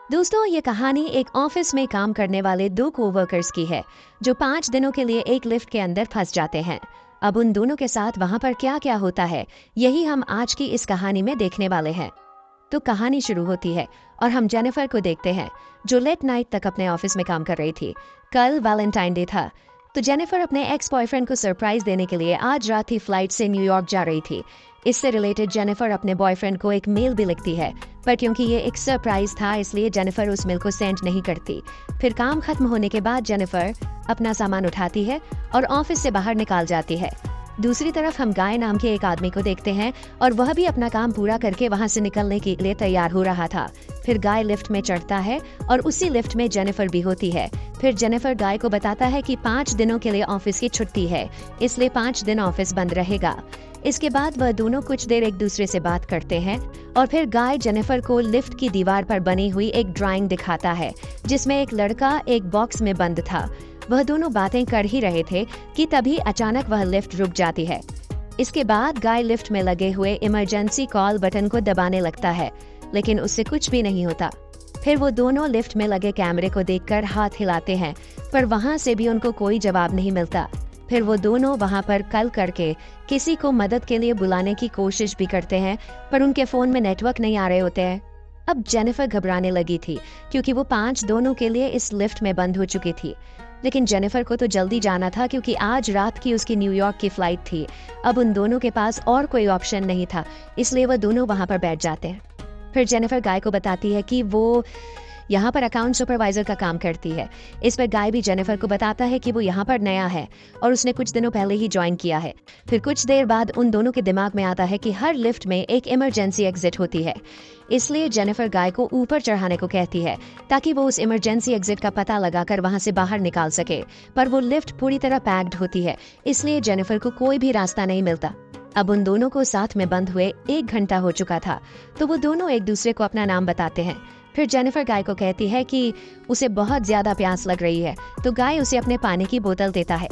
दोस्तों, ये कहानी एक ऑफिस में काम करने वाले दो कोवर्कर्स की है जो 5 दिनों के लिए एक लिफ्ट के अंदर फंस जाते हैं। अब उन दोनों के साथ वहां पर क्या क्या होता है, यही हम आज की इस कहानी में देखने वाले हैं। तो कहानी शुरू होती है और हम जेनिफर को देखते हैं जो लेट नाइट तक अपने ऑफिस में काम कर रही थी। कल वैलेंटाइन डे था, तो जेनिफर अपने एक्स बॉयफ्रेंड को सरप्राइज देने के लिए आज रात ही फ्लाइट से न्यूयॉर्क जा रही थी। इससे रिलेटेड जेनिफर अपने बॉयफ्रेंड को एक मेल भी लिखती है, पर क्योंकि ये एक सरप्राइज था इसलिए जेनिफर उस मेल को सेंड नहीं करती। फिर काम खत्म होने के बाद जेनिफर अपना सामान उठाती है और ऑफिस से बाहर निकाल जाती है। दूसरी तरफ हम गाय नाम के एक आदमी को देखते हैं और वह भी अपना काम पूरा करके वहां से निकलने के लिए तैयार हो रहा था। फिर गाय लिफ्ट में चढ़ता है और उसी लिफ्ट में जेनिफर भी होती है। फिर जेनिफर गाय को बताता है कि 5 दिनों के लिए ऑफिस की छुट्टी है, इसलिए 5 दिन ऑफिस बंद रहेगा। इसके बाद वह दोनों कुछ देर एक दूसरे से बात करते हैं और फिर गाय जेनिफर को लिफ्ट की दीवार पर बनी हुई एक ड्राइंग दिखाता है जिसमें एक लड़का एक बॉक्स में बंद था। वह दोनों बातें कर ही रहे थे कि तभी अचानक वह लिफ्ट रुक जाती है। इसके बाद गाय लिफ्ट में लगे हुए इमरजेंसी कॉल बटन को दबाने लगता है, लेकिन उससे कुछ भी नहीं होता। फिर वो दोनों लिफ्ट में लगे कैमरे को देखकर हाथ हिलाते हैं, पर वहां से भी उनको कोई जवाब नहीं मिलता। फिर वो दोनों वहां पर कॉल करके किसी को मदद के लिए बुलाने की कोशिश भी करते हैं, पर उनके फोन में नेटवर्क नहीं आ रहे होते हैं। अब जेनिफर घबराने लगी थी क्योंकि वो 5 दिनों के लिए इस लिफ्ट में बंद हो चुकी थी। लेकिन जेनिफर को तो जल्दी जाना था क्योंकि आज रात की उसकी न्यूयॉर्क की फ्लाइट थी। अब उन दोनों के पास और कोई ऑप्शन नहीं था, इसलिए वो दोनों वहां पर बैठ जाते हैं। फिर जेनिफर गाय को बताती है कि वो यहाँ पर अकाउंट सुपरवाइजर का काम करती है। इस पर गाय भी जेनिफर को बताता है कि वो यहाँ पर नया है और उसने कुछ दिनों पहले ही ज्वाइन किया है। फिर कुछ देर बाद उन दोनों के दिमाग में आता है कि हर लिफ्ट में एक इमरजेंसी एग्जिट होती है, इसलिए जेनिफर गाय को ऊपर चढ़ाने को कहती है ताकि वो उस इमरजेंसी एग्जिट का पता लगाकर वहां से बाहर निकाल सके। पर वो लिफ्ट पूरी तरह पैक्ड होती है, इसलिए जेनिफर को कोई भी रास्ता नहीं मिलता। अब उन दोनों को साथ में बंद हुए 1 घंटा हो चुका था, तो वो दोनों एक दूसरे को अपना नाम बताते हैं। फिर जेनिफर गाय को कहती है कि उसे बहुत ज्यादा प्यास लग रही है, तो गाय उसे अपने पानी की बोतल देता है।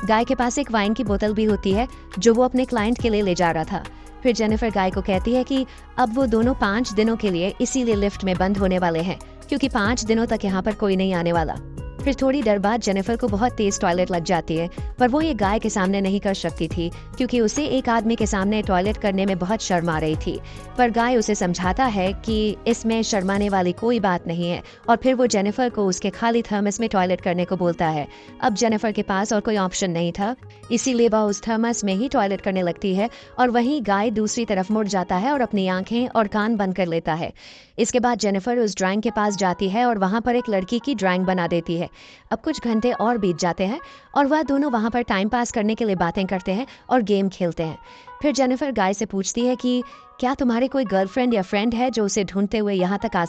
गाय के पास एक वाइन की बोतल भी होती है जो वो अपने क्लाइंट के लिए ले जा रहा था। फिर जेनिफर गाय को कहती है कि अब वो दोनों 5 दिनों के लिए इसीलिए लिफ्ट में बंद होने वाले हैं क्योंकि 5 दिनों तक यहाँ पर कोई नहीं आने वाला। फिर थोड़ी देर बाद जेनिफर को बहुत तेज टॉयलेट लग जाती है, पर वो ये गाय के सामने नहीं कर सकती थी क्योंकि उसे एक आदमी के सामने टॉयलेट करने में बहुत शर्म आ रही थी। पर गाय उसे समझाता है कि इसमें शर्माने वाली कोई बात नहीं है और फिर वो जेनिफर को उसके खाली थर्मस में टॉयलेट करने को बोलता है। अब जेनिफर के पास और कोई ऑप्शन नहीं था, इसीलिए वह उस थर्मस में ही टॉयलेट करने लगती है और वहीं गाय दूसरी तरफ मुड़ जाता है और अपनी आंखें और कान बंद कर लेता है। इसके बाद जेनिफर उस ड्राइंग के पास जाती है और वहां पर एक लड़की की ड्राइंग बना देती है। अब कुछ घंटे और बीत जाते हैं और वह दोनों वहां पर टाइम पास करने के लिए बातें करते हैं और गेम खेलते हैं। फिर जेनिफर गाय से पूछती है कि क्या तुम्हारे कोई गर्लफ्रेंड या फ्रेंड है जो उसे ढूंढते हुए यहाँ तक आ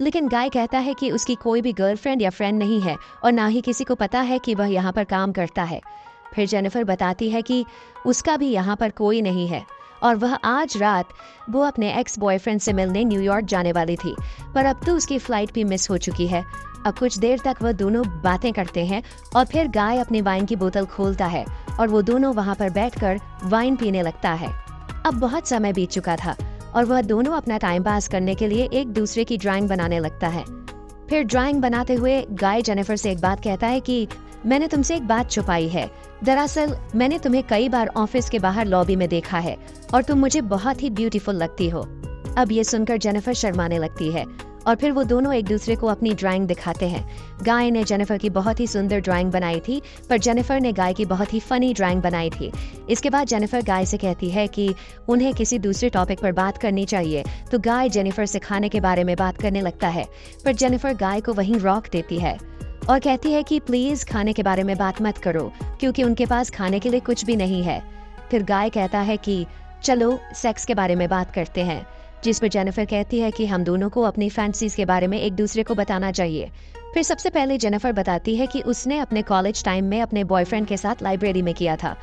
लेकिन गाय कहता है कि उसकी कोई भी गर्लफ्रेंड या फ्रेंड नहीं है और ना ही किसी को पता है कि वह यहाँ पर काम करता है। फिर जेनिफर बताती है कि उसका भी यहाँ पर कोई नहीं है और वह आज रात वो अपने एक्स बॉयफ्रेंड से मिलने न्यूयॉर्क जाने वाली थी, पर अब तो उसकी फ्लाइट भी मिस हो चुकी है। अब कुछ देर तक वह दोनों बातें करते हैं और फिर गाय अपनी वाइन की बोतल खोलता है और वो दोनों वहां पर बैठकर वाइन पीने लगता है। अब बहुत समय बीत चुका था और वह दोनों अपना टाइम पास करने के लिए एक दूसरे की ड्राइंग बनाने लगता है। फिर ड्राइंग बनाते हुए गाय जेनिफर से एक बात कहता है कि मैंने तुमसे एक बात छुपाई है। दरअसल मैंने तुम्हें कई बार ऑफिस के बाहर लॉबी में देखा है और तुम मुझे बहुत ही ब्यूटीफुल लगती हो। अब ये सुनकर जेनिफर शर्माने लगती है और फिर वो दोनों एक दूसरे को अपनी ड्राइंग दिखाते हैं। गाय ने जेनिफर की बहुत ही सुंदर ड्राइंग बनाई थी, पर जेनिफर ने गाय की बहुत ही फनी ड्राइंग बनाई थी। इसके बाद जेनिफर गाय से कहती है कि उन्हें किसी दूसरे टॉपिक पर बात करनी चाहिए, तो गाय जेनिफर से खाने के बारे में बात करने लगता है, पर जेनिफर गाय को वहीं रोक देती है और कहती है कि प्लीज खाने के बारे में बात मत करो क्योंकि उनके पास खाने के लिए कुछ भी नहीं है। फिर गाय कहता है कि चलो सेक्स के बारे में बात करते हैं, जिस पर जेनिफर कहती है कि हम दोनों को अपनी फैंटसीज के बारे में एक दूसरे को बताना चाहिए। फिर सबसे पहले जेनिफर बताती है कि उसने अपने कॉलेज टाइम में अपने बॉयफ्रेंड के साथ लाइब्रेरी में किया था।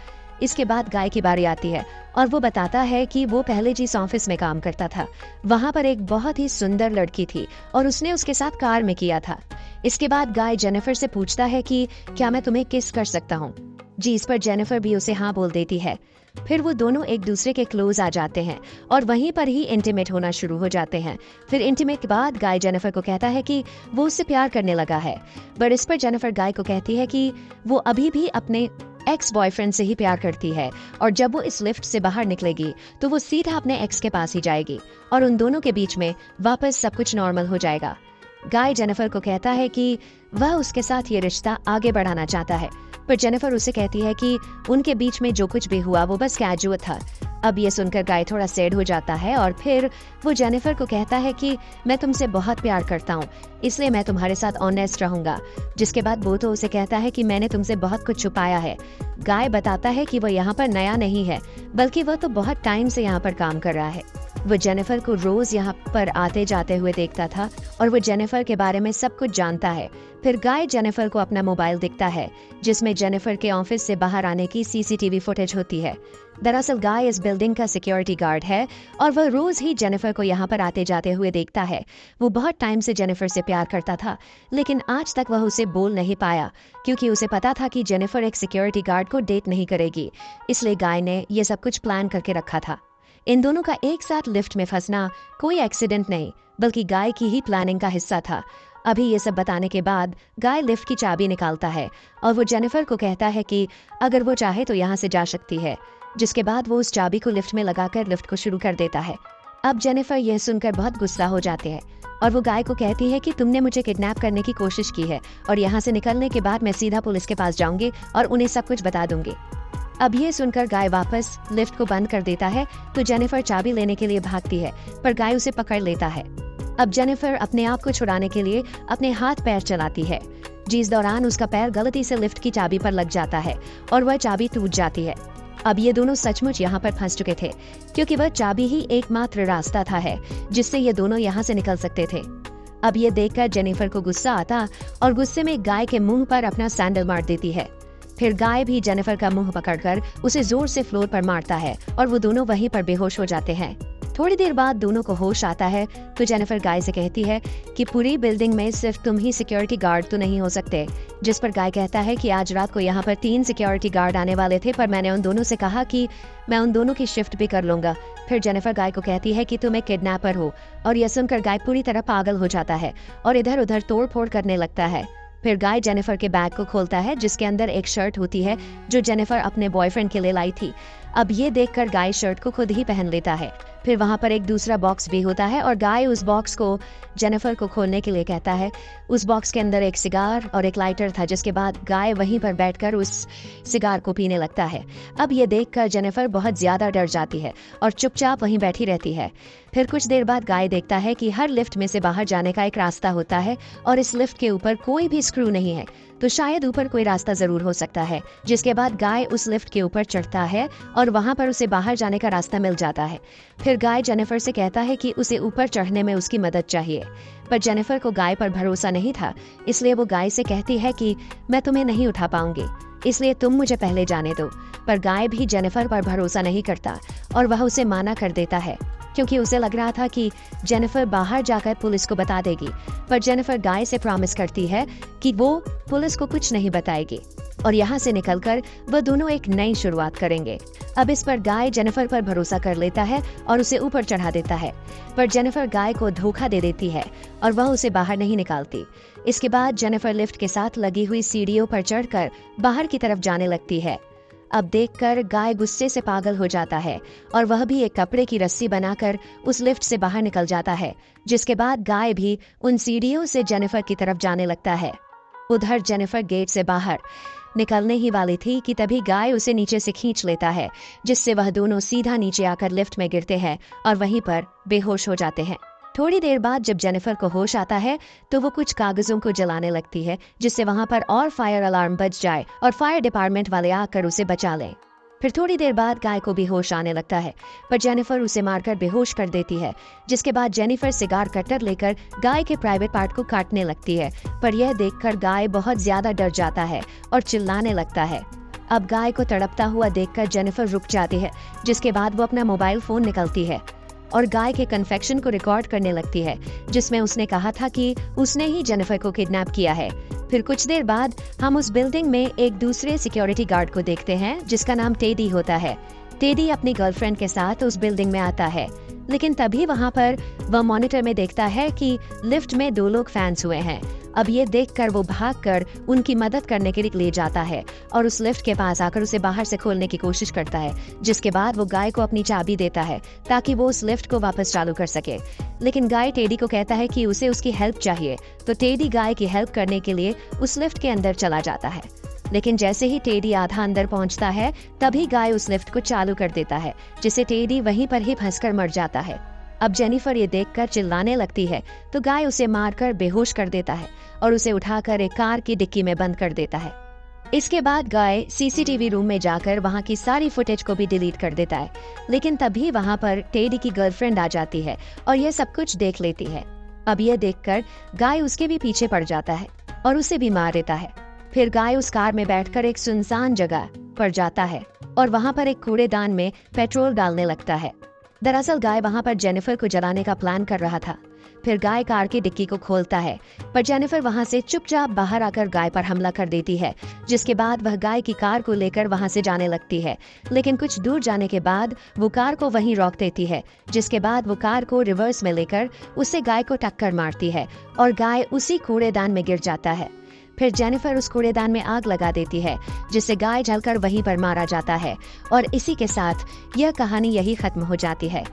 इसके बाद गाय की बारी आती है और वो बताता है कि वो पहले जिस ऑफिस में काम करता था वहां पर एक बहुत ही सुंदर लड़की थी और उसने उसके साथ कार में किया था। इसके बाद गाय जेनिफर से पूछता है कि क्या मैं तुम्हें किस कर सकता हूँ। जी, इस पर जेनिफर भी उसे हाँ बोल देती है। फिर वो दोनों एक दूसरे के क्लोज आ जाते हैं और वहीं पर ही इंटीमेट होना शुरू हो जाते हैं। फिर इंटीमेट के बाद गाय जेनिफर को कहता है कि वो उससे प्यार करने लगा है, बट इस पर जेनिफर गाय को कहती है कि वो अभी भी अपने एक्स बॉयफ्रेंड से ही प्यार करती है और जब वो इस लिफ्ट से बाहर निकलेगी तो वो सीधा अपने एक्स के पास ही जाएगी और उन दोनों के बीच में वापस सब कुछ नॉर्मल हो जाएगा। गाय जेनिफर को कहता है कि वह उसके साथ ये रिश्ता आगे बढ़ाना चाहता है, पर जेनिफर उसे कहती है कि उनके बीच में जो कुछ भी हुआ वो बस कैजुअल था। अब ये सुनकर गाय थोड़ा सैड हो जाता है और फिर वो जेनिफर को कहता है कि मैं तुमसे बहुत प्यार करता हूँ, इसलिए मैं तुम्हारे साथ ऑनेस्ट रहूंगा। जिसके बाद वो तो उसे कहता है कि मैंने तुमसे बहुत कुछ छुपाया है। गाय बताता है कि वो यहाँ पर नया नहीं है, बल्कि वह तो बहुत टाइम से यहाँ पर काम कर रहा है। वो जेनिफर को रोज यहाँ पर आते जाते हुए देखता था और वो जेनिफर के बारे में सब कुछ जानता है। फिर गाय जेनिफर को अपना मोबाइल दिखता है जिसमें जेनिफर के ऑफिस से बाहर आने की सीसीटीवी फुटेज होती है। दरअसल गाय इस बिल्डिंग का सिक्योरिटी गार्ड है और वह रोज ही जेनिफर को यहाँ पर आते जाते हुए देखता है। वो बहुत टाइम से जेनिफर से प्यार करता था, लेकिन आज तक वह उसे बोल नहीं पाया क्योंकि उसे पता था कि जेनिफर एक सिक्योरिटी गार्ड को डेट नहीं करेगी। इसलिए गाय ने ये सब कुछ प्लान करके रखा था। इन दोनों का एक साथ लिफ्ट में फंसना कोई एक्सीडेंट नहीं, बल्कि गाय की ही प्लानिंग का हिस्सा था। अभी ये सब बताने के बाद गाय लिफ्ट की चाबी निकालता है और वो जेनिफर को कहता है कि अगर वो चाहे तो यहाँ से जा सकती है। जिसके बाद वो उस चाबी को लिफ्ट में लगाकर लिफ्ट को शुरू कर देता है। अब जेनिफर यह सुनकर बहुत गुस्सा हो जाते हैं और वो गाय को कहती है कि तुमने मुझे किडनैप करने की कोशिश की है और यहाँ से निकलने के बाद मैं सीधा पुलिस के पास जाऊंगी और उन्हें सब कुछ बता दूंगी। अब ये सुनकर गाय वापस लिफ्ट को बंद कर देता है तो जेनिफर चाबी लेने के लिए भागती है, पर गाय उसे पकड़ लेता है। अब जेनिफर अपने आप को छुड़ाने के लिए अपने हाथ पैर चलाती है, जिस दौरान उसका पैर गलती से लिफ्ट की चाबी पर लग जाता है और वह चाबी टूट जाती है। अब ये दोनों सचमुच यहाँ पर फंस चुके थे क्योंकि वह चाबी ही एकमात्र रास्ता था है जिससे ये दोनों यहाँ से निकल सकते थे। अब ये देखकर जेनिफर को गुस्सा आता और गुस्से में गाय के मुंह पर अपना सैंडल मार देती है। फिर गाय भी जेनिफर का मुंह पकड़कर उसे जोर से फ्लोर पर मारता है और वो दोनों वहीं पर बेहोश हो जाते हैं। थोड़ी देर बाद दोनों को होश आता है तो जेनिफर गाय से कहती है कि पूरी बिल्डिंग में सिर्फ तुम ही सिक्योरिटी गार्ड तो नहीं हो सकते। जिस पर गाय कहता है कि आज रात को यहाँ पर 3 सिक्योरिटी गार्ड आने वाले थे, पर मैंने उन दोनों से कहा कि मैं उन दोनों की शिफ्ट भी कर लूंगा। फिर जेनिफर गाय को कहती है कि तुम एक किडनैपर हो और यह सुनकर गाय पूरी तरह पागल हो जाता है और इधर उधर तोड़ फोड़ करने लगता है। फिर गाय जेनिफर के बैग को खोलता है जिसके अंदर एक शर्ट होती है जो जेनिफर अपने बॉयफ्रेंड के लिए लाई थी। अब ये देखकर गाय शर्ट को खुद ही पहन लेता है। फिर वहाँ पर एक दूसरा बॉक्स भी होता है और गाय उस बॉक्स को जेनिफर को खोलने के लिए कहता है। उस बॉक्स के अंदर एक सिगार और एक लाइटर था, जिसके बाद गाय वहीं पर बैठकर उस सिगार को पीने लगता है। अब ये देखकर जेनिफर बहुत ज्यादा डर जाती है और चुपचाप वहीं बैठी रहती है। फिर कुछ देर बाद गाय देखता है कि हर लिफ्ट में से बाहर जाने का एक रास्ता होता है और इस लिफ्ट के ऊपर कोई भी स्क्रू नहीं है, तो शायद ऊपर कोई रास्ता जरूर हो सकता है। जिसके बाद गाय उस लिफ्ट के ऊपर चढ़ता है और वहां पर उसे बाहर जाने का रास्ता मिल जाता है। फिर गाय जेनिफर से कहता है कि उसे ऊपर चढ़ने में उसकी मदद चाहिए, पर जेनिफर को गाय पर भरोसा नहीं था, इसलिए वो गाय से कहती है कि मैं तुम्हें नहीं उठा पाऊंगी, इसलिए तुम मुझे पहले जाने दो। पर गाय भी जेनिफर पर भरोसा नहीं करता और वह उसे माना कर देता है क्योंकि उसे लग रहा था कि जेनिफर बाहर जाकर पुलिस को बता देगी। पर जेनिफर गाय से प्रॉमिस करती है कि वो पुलिस को कुछ नहीं बताएगी और यहाँ से निकलकर वह दोनों एक नई शुरुआत करेंगे। अब इस पर गाय जेनिफर पर भरोसा कर लेता है और उसे ऊपर चढ़ा देता है, पर जेनिफर गाय को धोखा दे देती है और वह उसे बाहर नहीं निकालती। इसके बाद जेनिफर लिफ्ट के साथ लगी हुई सीढ़ियों पर चढ़कर बाहर की तरफ जाने लगती है। अब देखकर गाय गुस्से से पागल हो जाता है और वह भी एक कपड़े की रस्सी बनाकर उस लिफ्ट से बाहर निकल जाता है। जिसके बाद गाय भी उन सीढ़ियों से जेनिफर की तरफ जाने लगता है। उधर जेनिफर गेट से बाहर निकलने ही वाली थी कि तभी गाय उसे नीचे से खींच लेता है, जिससे वह दोनों सीधा नीचे आकर लिफ्ट में गिरते हैं और वहीं पर बेहोश हो जाते हैं। थोड़ी देर बाद जब जेनिफर को होश आता है तो वो कुछ कागजों को जलाने लगती है, जिससे वहां पर और फायर अलार्म बज जाए और फायर डिपार्टमेंट वाले आकर उसे बचा लें। फिर थोड़ी देर बाद गाय को भी होश आने लगता है, पर जेनिफर उसे मारकर बेहोश कर देती है। जिसके बाद जेनिफर सिगार कटर लेकर गाय के प्राइवेट पार्ट को काटने लगती है, पर यह देखकर गाय बहुत ज्यादा डर जाता है और चिल्लाने लगता है। अब गाय को तड़पता हुआ देखकर जेनिफर रुक जाती है, जिसके बाद वो अपना मोबाइल फोन निकालती है और गाय के कन्फेक्शन को रिकॉर्ड करने लगती है, जिसमें उसने कहा था कि उसने ही जेनिफर को किडनैप किया है। फिर कुछ देर बाद हम उस बिल्डिंग में एक दूसरे सिक्योरिटी गार्ड को देखते हैं जिसका नाम टेडी होता है। टेडी अपनी गर्लफ्रेंड के साथ उस बिल्डिंग में आता है, लेकिन तभी वहां पर वह मॉनिटर में देखता है कि लिफ्ट में 2 लोग फैंस हुए हैं। अब ये देखकर वो भागकर उनकी मदद करने के लिए ले जाता है और उस लिफ्ट के पास आकर उसे बाहर से खोलने की कोशिश करता है, जिसके बाद वो गाय को अपनी चाबी देता है ताकि वो उस लिफ्ट को वापस चालू कर सके। लेकिन गाय टेडी को कहता है कि उसे उसकी हेल्प चाहिए, तो टेडी गाय की हेल्प करने के लिए उस लिफ्ट के अंदर चला जाता है। लेकिन जैसे ही टेडी आधा अंदर पहुंचता है, तभी गाय उस लिफ्ट को चालू कर देता है, जिससे टेडी वहीं पर ही फंसकर मर जाता है। अब जेनिफर ये देखकर चिल्लाने लगती है, तो गाय उसे मारकर बेहोश कर देता है और उसे उठाकर एक कार की डिक्की में बंद कर देता है। इसके बाद गाय सीसीटीवी रूम में जाकर वहां की सारी फुटेज को भी डिलीट कर देता है, लेकिन तभी वहां पर टेडी की गर्लफ्रेंड आ जाती है और यह सब कुछ देख लेती है। अब यह देखकर गाय उसके भी पीछे पड़ जाता है और उसे भी मार देता है। फिर गाय उस कार में बैठकर एक सुनसान जगह पर जाता है और वहां पर एक कूड़ेदान में पेट्रोल डालने लगता है। दरअसल गाय वहां पर जेनिफर को जलाने का प्लान कर रहा था। फिर गाय कार की डिक्की को खोलता है, पर जेनिफर वहां से चुपचाप बाहर आकर गाय पर हमला कर देती है, जिसके बाद वह गाय की कार को लेकर वहां से जाने लगती है। लेकिन कुछ दूर जाने के बाद वो कार को वहीं रोक देती है, जिसके बाद वो कार को रिवर्स में लेकर उससे गाय को टक्कर मारती है और गाय उसी कूड़ेदान में गिर जाता है। फिर जेनिफर उस कूड़ेदान में आग लगा देती है, जिससे गाय जलकर वहीं पर मारा जाता है और इसी के साथ यह कहानी यही खत्म हो जाती है।